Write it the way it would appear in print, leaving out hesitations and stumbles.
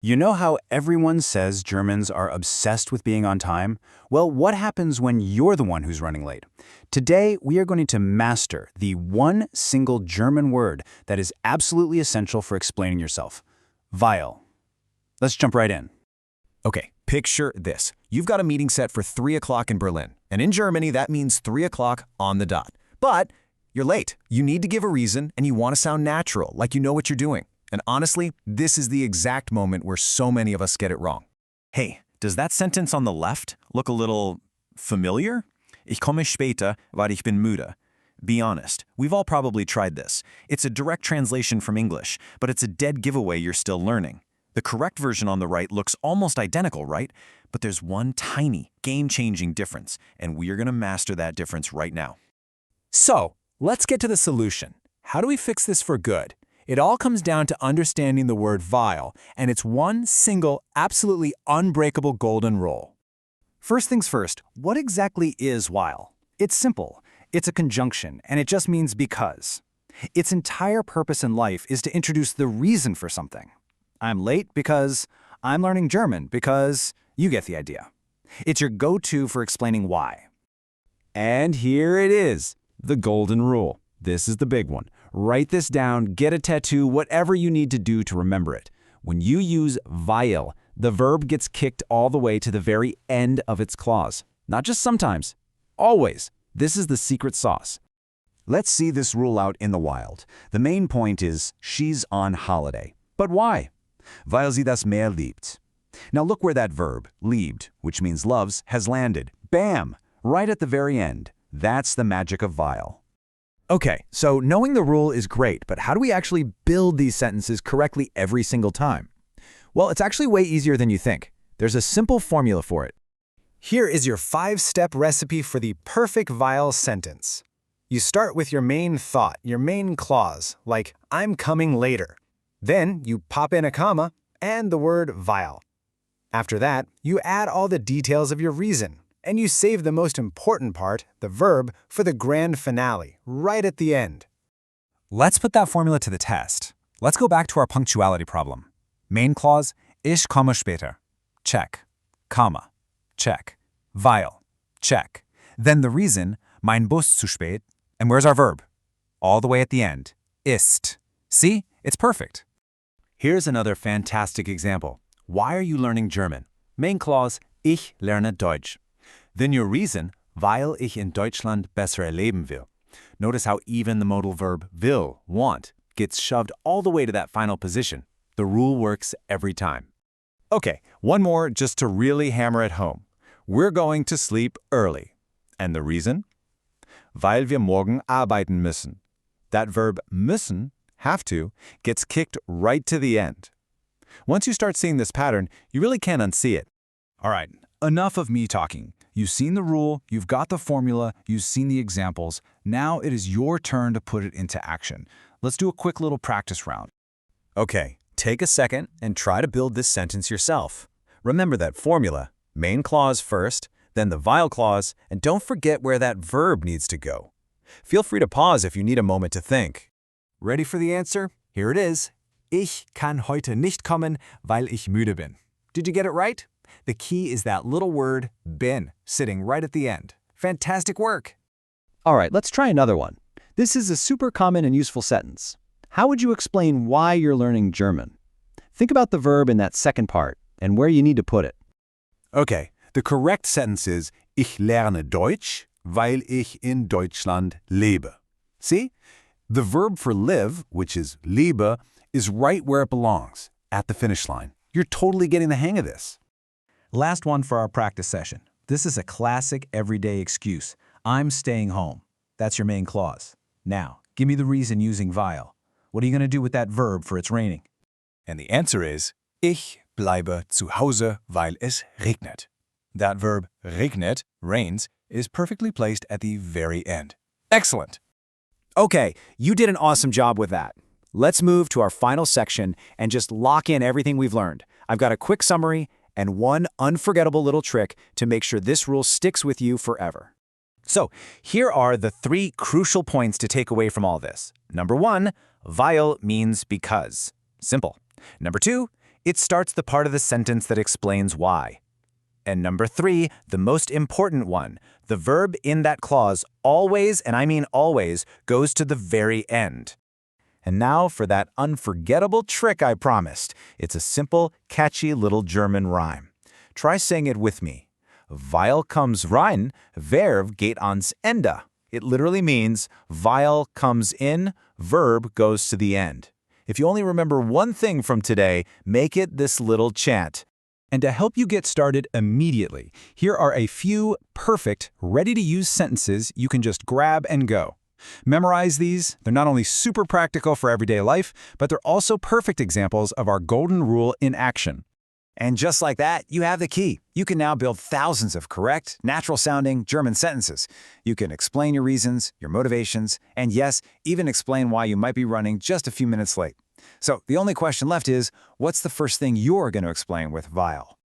You know how everyone says Germans are obsessed with being on time? Well, what happens when you're the one who's running late? Today, we are going to master the one single German word that is absolutely essential for explaining yourself. Weil. Let's jump right in. Okay, picture this. You've got a meeting set for 3 o'clock in Berlin, and in Germany that means 3 o'clock on the dot. But you're late. You need to give a reason, and you want to sound natural, like you know what you're doing. And honestly, this is the exact moment where so many of us get it wrong. Hey, does that sentence on the left look a little familiar? Ich komme später, weil ich bin müde. Be honest, we've all probably tried this. It's a direct translation from English, but it's a dead giveaway you're still learning. The correct version on the right looks almost identical, right? But there's one tiny, game-changing difference, and we are going to master that difference right now. So, let's get to the solution. How do we fix this for good? It all comes down to understanding the word weil and its one single, absolutely unbreakable golden rule. First things first, what exactly is weil? It's simple. It's a conjunction, and it just means because. Its entire purpose in life is to introduce the reason for something. I'm late because I'm learning German because you get the idea. It's your go-to for explaining why. And here it is, the golden rule. This is the big one. Write this down, get a tattoo, whatever you need to do to remember it. When you use weil, the verb gets kicked all the way to the very end of its clause. Not just sometimes, always. This is the secret sauce. Let's see this rule out in the wild. The main point is she's on holiday. But why? Weil sie das Meer liebt. Now look where that verb, liebt, which means loves, has landed. Bam! Right at the very end. That's the magic of weil. Okay, so knowing the rule is great, but how do we actually build these sentences correctly every single time? Well, it's actually way easier than you think. There's a simple formula for it. Here is your 5-step recipe for the perfect weil sentence. You start with your main thought, your main clause, like I'm coming later. Then you pop in a comma and the word weil. After that, you add all the details of your reason, and you save the most important part, the verb, for the grand finale, right at the end. Let's put that formula to the test. Let's go back to our punctuality problem. Main clause, ich komme später. Check. Comma. Check. Weil. Check. Then the reason, mein Bus zu spät. And where's our verb? All the way at the end. Ist. See? It's perfect. Here's another fantastic example. Why are you learning German? Main clause, ich lerne Deutsch. Then your reason, weil ich in Deutschland besser erleben will. Notice how even the modal verb will, want, gets shoved all the way to that final position. The rule works every time. Okay, one more just to really hammer it home. We're going to sleep early. And the reason? Weil wir morgen arbeiten müssen. That verb müssen, have to, gets kicked right to the end. Once you start seeing this pattern, you really can't unsee it. All right, enough of me talking. You've seen the rule, you've got the formula, you've seen the examples. Now it is your turn to put it into action. Let's do a quick little practice round. Okay, take a second and try to build this sentence yourself. Remember that formula, main clause first, then the weil clause, and don't forget where that verb needs to go. Feel free to pause if you need a moment to think. Ready for the answer? Here it is. Ich kann heute nicht kommen, weil ich müde bin. Did you get it right? The key is that little word, bin, sitting right at the end. Fantastic work! All right, let's try another one. This is a super common and useful sentence. How would you explain why you're learning German? Think about the verb in that second part and where you need to put it. Okay, the correct sentence is ich lerne Deutsch, weil ich in Deutschland lebe. See? The verb for live, which is lebe, is right where it belongs, at the finish line. You're totally getting the hang of this. Last one for our practice session. This is a classic everyday excuse. I'm staying home. That's your main clause. Now, give me the reason using weil. What are you going to do with that verb for it's raining? And the answer is, ich bleibe zu Hause, weil es regnet. That verb, regnet, rains, is perfectly placed at the very end. Excellent! Okay, you did an awesome job with that. Let's move to our final section and just lock in everything we've learned. I've got a quick summary and one unforgettable little trick to make sure this rule sticks with you forever. So, here are the 3 crucial points to take away from all this. Number 1, weil means because. Simple. Number 2, It starts the part of the sentence that explains why. And number 3, the most important one, the verb in that clause always, and I mean always, goes to the very end. And now for that unforgettable trick I promised. It's a simple, catchy little German rhyme. Try saying it with me. Weil comes rein, Verb geht ans Ende. It literally means weil comes in, verb goes to the end. If you only remember one thing from today, make it this little chant. And to help you get started immediately, here are a few perfect, ready-to-use sentences you can just grab and go. Memorize these. They're not only super practical for everyday life, but they're also perfect examples of our golden rule in action. And just like that, you have the key. You can now build thousands of correct, natural-sounding German sentences. You can explain your reasons, your motivations, and yes, even explain why you might be running just a few minutes late. So the only question left is, what's the first thing you're going to explain with Weil?